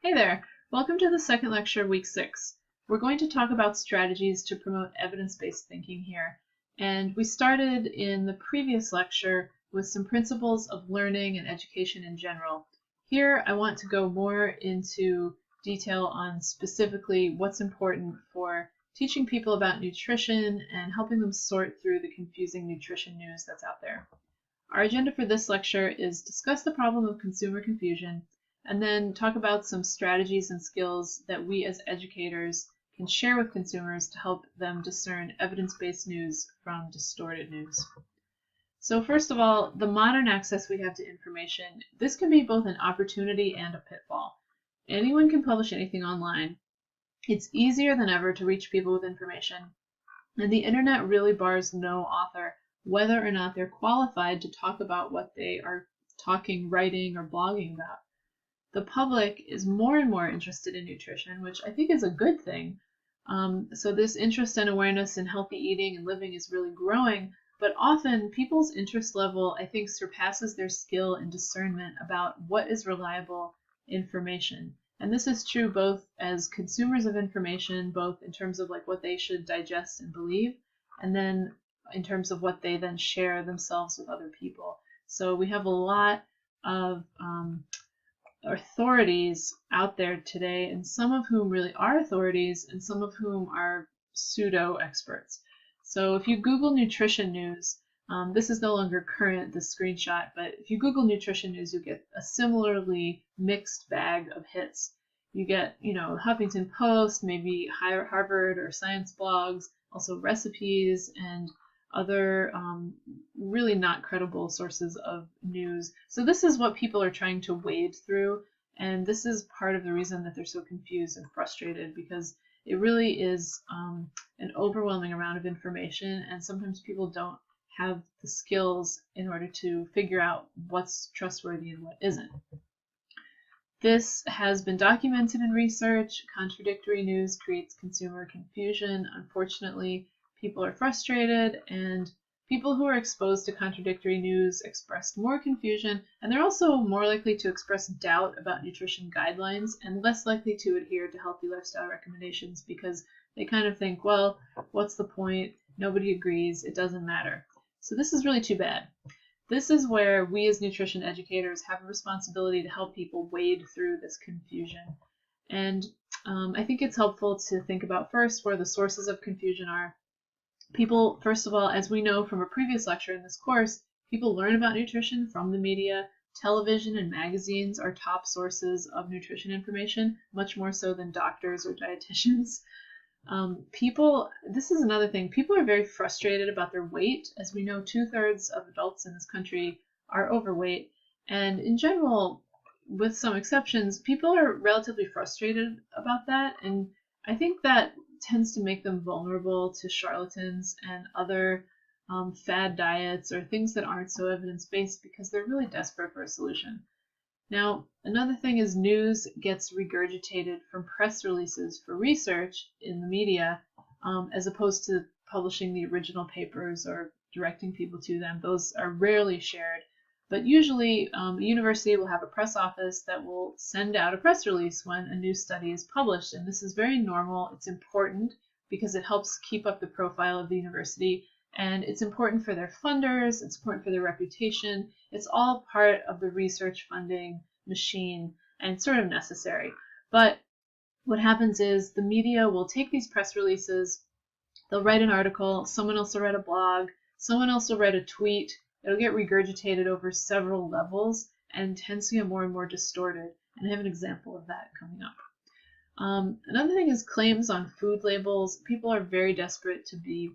Hey there! Welcome to the second lecture of week 6. We're going to talk about strategies to promote evidence-based thinking here. And we started in the previous lecture with some principles of learning and education in general. Here I want to go more into detail on specifically what's important for teaching people about nutrition and helping them sort through the confusing nutrition news that's out there. Our agenda for this lecture is discuss the problem of consumer confusion, and then talk about some strategies and skills that we as educators can share with consumers to help them discern evidence-based news from distorted news. So first of all, the modern access we have to information, this can be both an opportunity and a pitfall. Anyone can publish anything online. It's easier than ever to reach people with information, and the internet really bars no author, whether or not they're qualified to talk about what they are talking, writing, or blogging about. The public is more and more interested in nutrition, which I think is a good thing. So this interest and awareness in healthy eating and living is really growing, but often people's interest level, I think, surpasses their skill and discernment about what is reliable information. And this is true both as consumers of information, both in terms of like what they should digest and believe, and then in terms of what they then share themselves with other people. So we have a lot of authorities out there today, and some of whom really are authorities and some of whom are pseudo experts. So if you Google nutrition news, this is no longer current, this screenshot, but if you Google nutrition news, you get a similarly mixed bag of hits. You get, Huffington Post, maybe Harvard or science blogs, also recipes and other really not credible sources of news. So this is what people are trying to wade through, and this is part of the reason that they're so confused and frustrated, because it really is an overwhelming amount of information, and sometimes people don't have the skills in order to figure out what's trustworthy and what isn't. This has been documented in research. Contradictory news creates consumer confusion. Unfortunately, people are frustrated, and people who are exposed to contradictory news express more confusion, and they're also more likely to express doubt about nutrition guidelines and less likely to adhere to healthy lifestyle recommendations because they kind of think, well, what's the point? Nobody agrees. It doesn't matter. So this is really too bad. This is where we as nutrition educators have a responsibility to help people wade through this confusion. And I think it's helpful to think about first where the sources of confusion are. People, first of all, as we know from a previous lecture in this course, people learn about nutrition from the media. Television and magazines are top sources of nutrition information, much more so than doctors or dietitians. This is another thing, people are very frustrated about their weight. As we know, 2/3 of adults in this country are overweight, and in general, with some exceptions, people are relatively frustrated about that, and I think that tends to make them vulnerable to charlatans and other fad diets or things that aren't so evidence-based because they're really desperate for a solution. Now, another thing is news gets regurgitated from press releases for research in the media, as opposed to publishing the original papers or directing people to them. Those are rarely shared. But usually, a university will have a press office that will send out a press release when a new study is published. And this is very normal. It's important because it helps keep up the profile of the university. And it's important for their funders. It's important for their reputation. It's all part of the research funding machine and sort of necessary. But what happens is the media will take these press releases. They'll write an article. Someone else will write a blog. Someone else will write a tweet. It'll get regurgitated over several levels and tends to get more and more distorted. And I have an example of that coming up. Another thing is claims on food labels. People are very desperate to be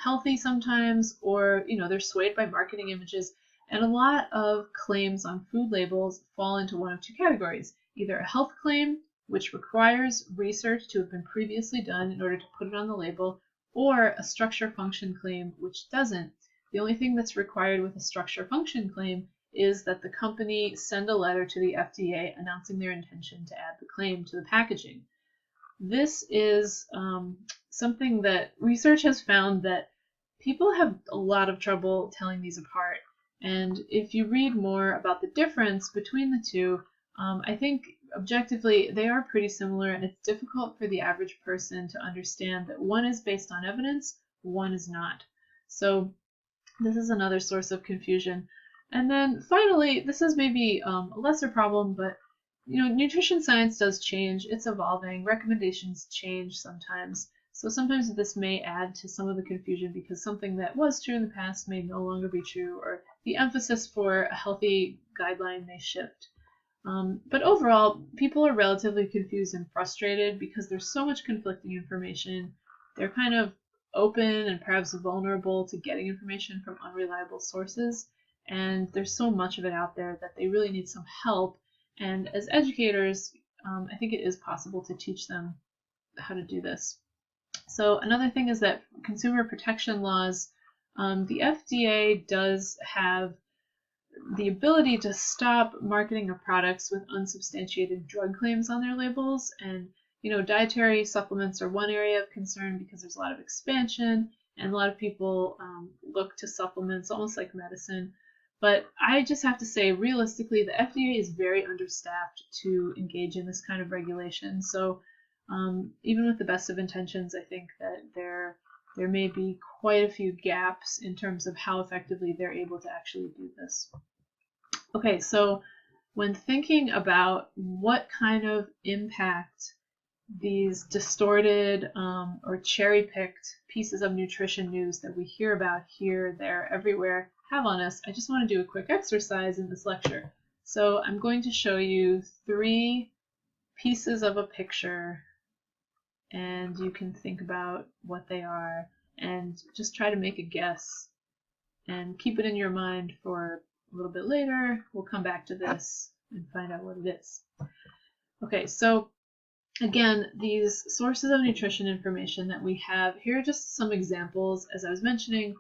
healthy sometimes, or they're swayed by marketing images. And a lot of claims on food labels fall into one of two categories: either a health claim, which requires research to have been previously done in order to put it on the label, or a structure function claim, which doesn't. The only thing that's required with a structure function claim is that the company send a letter to the FDA announcing their intention to add the claim to the packaging. This is something that research has found that people have a lot of trouble telling these apart. And if you read more about the difference between the two, I think objectively, they are pretty similar, and it's difficult for the average person to understand that one is based on evidence, one is not. So this is another source of confusion. And then finally, this is maybe a lesser problem, but nutrition science does change. It's evolving. Recommendations change sometimes. So sometimes this may add to some of the confusion because something that was true in the past may no longer be true, or the emphasis for a healthy guideline may shift. But overall, people are relatively confused and frustrated because there's so much conflicting information. They're kind of open and perhaps vulnerable to getting information from unreliable sources, and there's so much of it out there that they really need some help. And as educators, I think it is possible to teach them how to do this. So another thing is that consumer protection laws, the FDA does have the ability to stop marketing of products with unsubstantiated drug claims on their labels. And dietary supplements are one area of concern because there's a lot of expansion and a lot of people look to supplements almost like medicine. But I just have to say, realistically, the FDA is very understaffed to engage in this kind of regulation. So even with the best of intentions, I think that there may be quite a few gaps in terms of how effectively they're able to actually do this. Okay, so when thinking about what kind of impact these distorted or cherry-picked pieces of nutrition news that we hear about here, there, everywhere have on us, I just want to do a quick exercise in this lecture. So I'm going to show you 3 pieces of a picture, and you can think about what they are and just try to make a guess and keep it in your mind for a little bit later. We'll come back to this and find out what it is. Okay, so again, these sources of nutrition information that we have here are just some examples. As I was mentioning,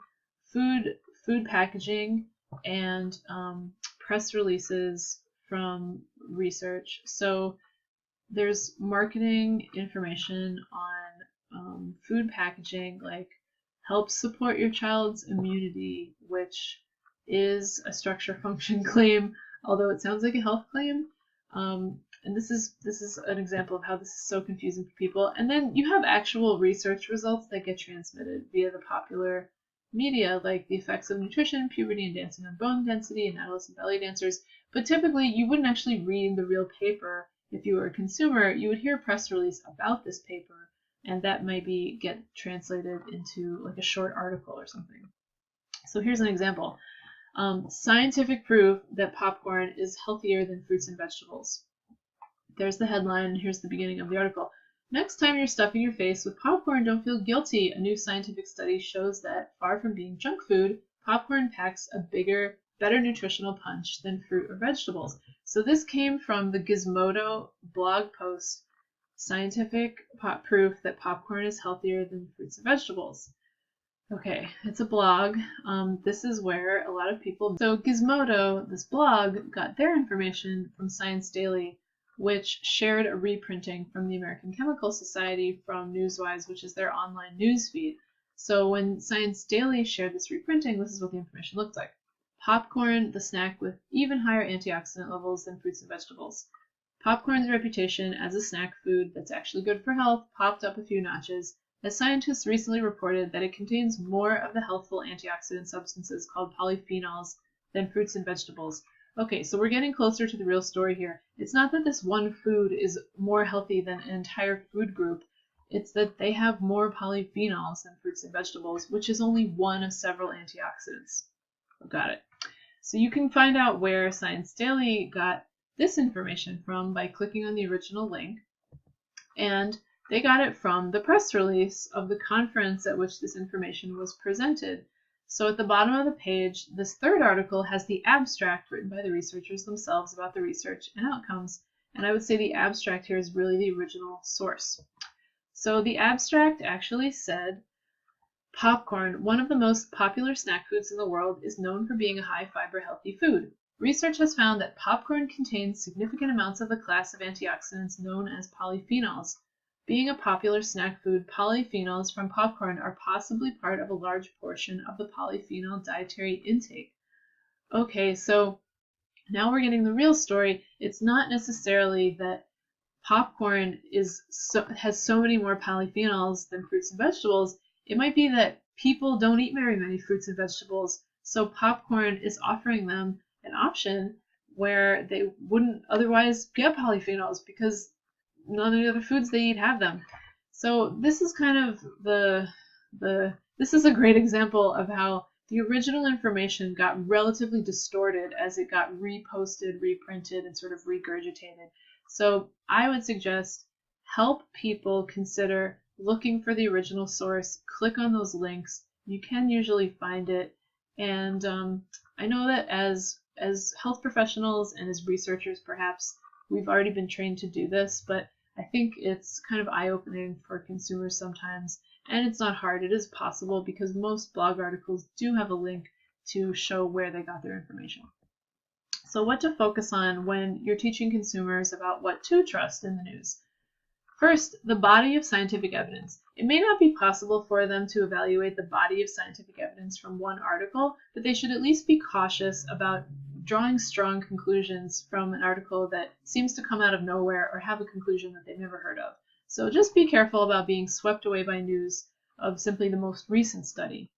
food packaging and press releases from research. So there's marketing information on food packaging, like help support your child's immunity, which is a structure function claim, although it sounds like a health claim. And this is an example of how this is so confusing for people. And then you have actual research results that get transmitted via the popular media, like the effects of nutrition, puberty, and dancing on bone density, and adolescent belly dancers. But typically, you wouldn't actually read the real paper. If you were a consumer, you would hear a press release about this paper, and that might get translated into like a short article or something. So here's an example. Scientific proof that popcorn is healthier than fruits and vegetables. There's the headline, and here's the beginning of the article. Next time you're stuffing your face with popcorn, don't feel guilty. A new scientific study shows that, far from being junk food, popcorn packs a bigger, better nutritional punch than fruit or vegetables. So this came from the Gizmodo blog post, Scientific Proof that Popcorn is Healthier than Fruits and Vegetables. Okay, it's a blog. This is where a lot of people... So Gizmodo, this blog, got their information from Science Daily, which shared a reprinting from the American Chemical Society from Newswise, which is their online news feed. So when Science Daily shared this reprinting, this is what the information looked like. Popcorn, the snack with even higher antioxidant levels than fruits and vegetables. Popcorn's reputation as a snack food that's actually good for health popped up a few notches, as scientists recently reported that it contains more of the healthful antioxidant substances called polyphenols than fruits and vegetables. Okay, so we're getting closer to the real story here. It's not that this one food is more healthy than an entire food group. It's that they have more polyphenols than fruits and vegetables, which is only one of several antioxidants. Got it. So you can find out where Science Daily got this information from by clicking on the original link. And they got it from the press release of the conference at which this information was presented. So at the bottom of the page, this third article has the abstract written by the researchers themselves about the research and outcomes. And I would say the abstract here is really the original source. So the abstract actually said, popcorn, one of the most popular snack foods in the world, is known for being a high-fiber healthy food. Research has found that popcorn contains significant amounts of the class of antioxidants known as polyphenols. Being a popular snack food, polyphenols from popcorn are possibly part of a large portion of the polyphenol dietary intake. Okay, so Now we're getting the real story. It's not necessarily that popcorn has so many more polyphenols than fruits and vegetables. It might be that people don't eat very many fruits and vegetables, so popcorn is offering them an option where they wouldn't otherwise get polyphenols because none of the other foods they eat have them. So this is kind of this is a great example of how the original information got relatively distorted as it got reposted, reprinted, and sort of regurgitated. So I would suggest help people consider looking for the original source, click on those links. You can usually find it. And I know that as health professionals and as researchers, perhaps we've already been trained to do this, but I think it's kind of eye-opening for consumers sometimes. And it's not hard. It is possible because most blog articles do have a link to show where they got their information. So what to focus on when you're teaching consumers about what to trust in the news? First, the body of scientific evidence. It may not be possible for them to evaluate the body of scientific evidence from one article, but they should at least be cautious about drawing strong conclusions from an article that seems to come out of nowhere or have a conclusion that they've never heard of. So just be careful about being swept away by news of simply the most recent study.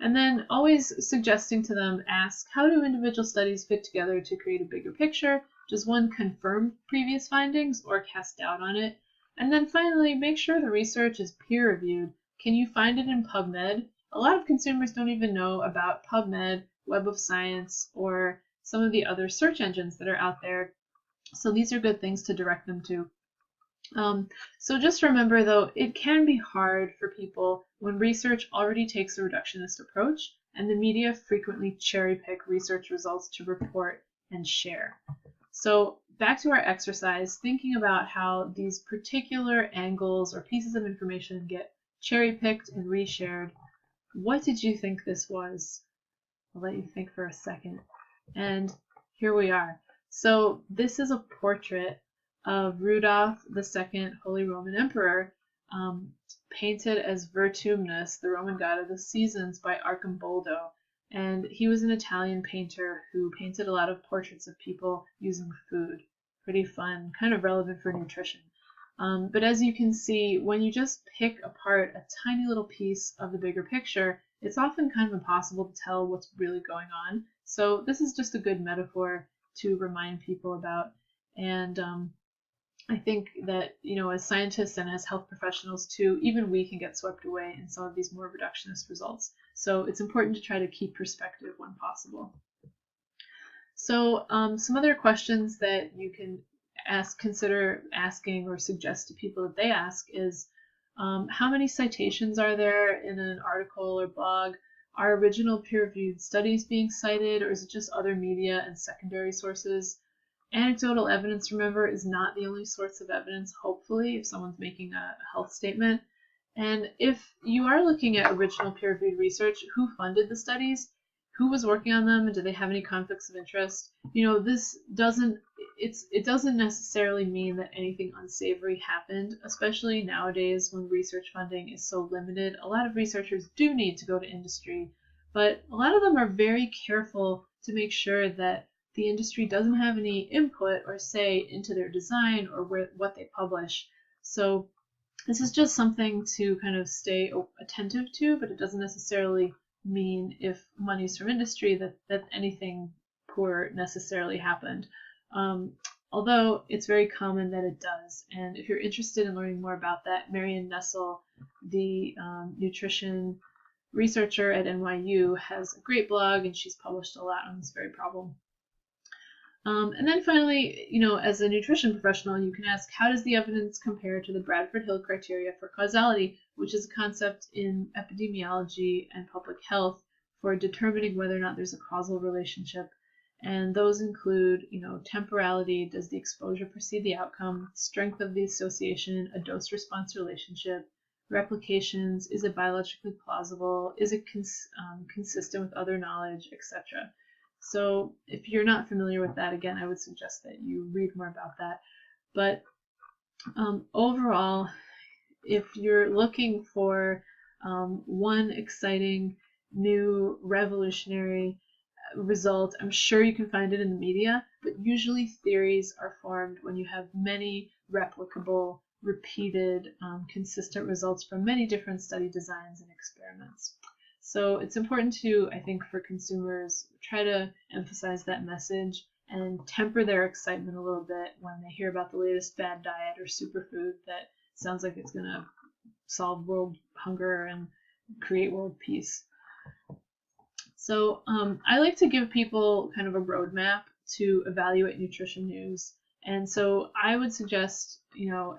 And then always suggesting to them, ask, how do individual studies fit together to create a bigger picture? Does one confirm previous findings or cast doubt on it? And then finally, make sure the research is peer-reviewed. Can you find it in PubMed? A lot of consumers don't even know about PubMed, Web of Science, or some of the other search engines that are out there. So these are good things to direct them to. So just remember, though, it can be hard for people when research already takes a reductionist approach, and the media frequently cherry-pick research results to report and share. So back to our exercise, thinking about how these particular angles or pieces of information get cherry-picked and reshared. What did you think this was? I'll let you think for a second. And here we are. So this is a portrait of Rudolph II, Holy Roman Emperor, painted as Vertumnus, the Roman god of the seasons, by Arcimboldo. And he was an Italian painter who painted a lot of portraits of people using food. Pretty fun, kind of relevant for nutrition. But as you can see, when you just pick apart a tiny little piece of the bigger picture, it's often kind of impossible to tell what's really going on. So this is just a good metaphor to remind people about. And I think that, as scientists and as health professionals too, even we can get swept away in some of these more reductionist results. So it's important to try to keep perspective when possible. So some other questions that you can consider asking or suggest to people that they ask is, how many citations are there in an article or blog? Are original peer-reviewed studies being cited, or is it just other media and secondary sources? Anecdotal evidence, remember, is not the only source of evidence, hopefully, if someone's making a health statement. And if you are looking at original peer-reviewed research, who funded the studies? Who was working on them, and do they have any conflicts of interest? This it doesn't necessarily mean that anything unsavory happened, especially nowadays when research funding is so limited. A lot of researchers do need to go to industry, but a lot of them are very careful to make sure that the industry doesn't have any input or say into their design or what they publish. So this is just something to kind of stay attentive to, but it doesn't necessarily mean, if money's from industry, that anything poor necessarily happened. Although it's very common that it does. And if you're interested in learning more about that, Marion Nessel, the nutrition researcher at NYU, has a great blog, and she's published a lot on this very problem. And then finally, as a nutrition professional, you can ask, how does the evidence compare to the Bradford-Hill criteria for causality, which is a concept in epidemiology and public health for determining whether or not there's a causal relationship? And those include, temporality, does the exposure precede the outcome, strength of the association, a dose-response relationship, replications, is it biologically plausible, is it consistent with other knowledge, etc. So if you're not familiar with that, again, I would suggest that you read more about that. But overall, if you're looking for one exciting, new, revolutionary result. I'm sure you can find it in the media, but usually theories are formed when you have many replicable, repeated, consistent results from many different study designs and experiments. So it's important to, I think, for consumers, try to emphasize that message and temper their excitement a little bit when they hear about the latest fad diet or superfood that sounds like it's going to solve world hunger and create world peace. So I like to give people kind of a roadmap to evaluate nutrition news. And so I would suggest,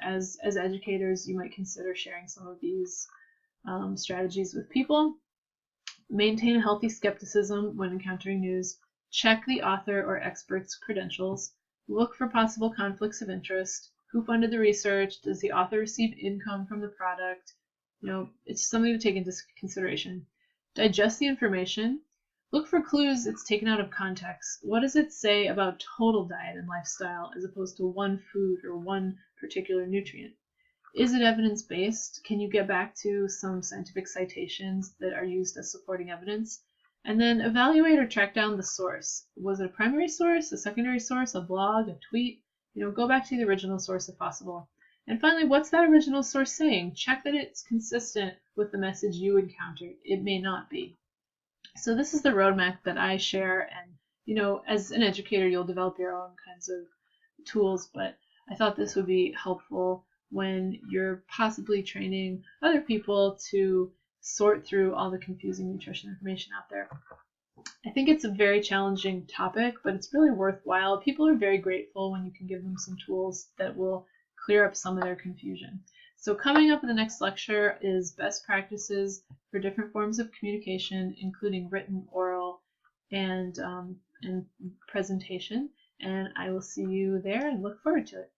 as educators, you might consider sharing some of these strategies with people. Maintain a healthy skepticism when encountering news. Check the author or expert's credentials. Look for possible conflicts of interest. Who funded the research? Does the author receive income from the product? It's something to take into consideration. Digest the information. Look for clues it's taken out of context. What does it say about total diet and lifestyle as opposed to one food or one particular nutrient? Is it evidence-based? Can you get back to some scientific citations that are used as supporting evidence? And then evaluate or track down the source. Was it a primary source, a secondary source, a blog, a tweet? Go back to the original source if possible. And finally, what's that original source saying? Check that it's consistent with the message you encountered. It may not be. So this is the roadmap that I share, and as an educator, you'll develop your own kinds of tools, but I thought this would be helpful when you're possibly training other people to sort through all the confusing nutrition information out there. I think it's a very challenging topic, but it's really worthwhile. People are very grateful when you can give them some tools that will clear up some of their confusion. So coming up in the next lecture is best practices for different forms of communication, including written, oral, and presentation. And I will see you there and look forward to it.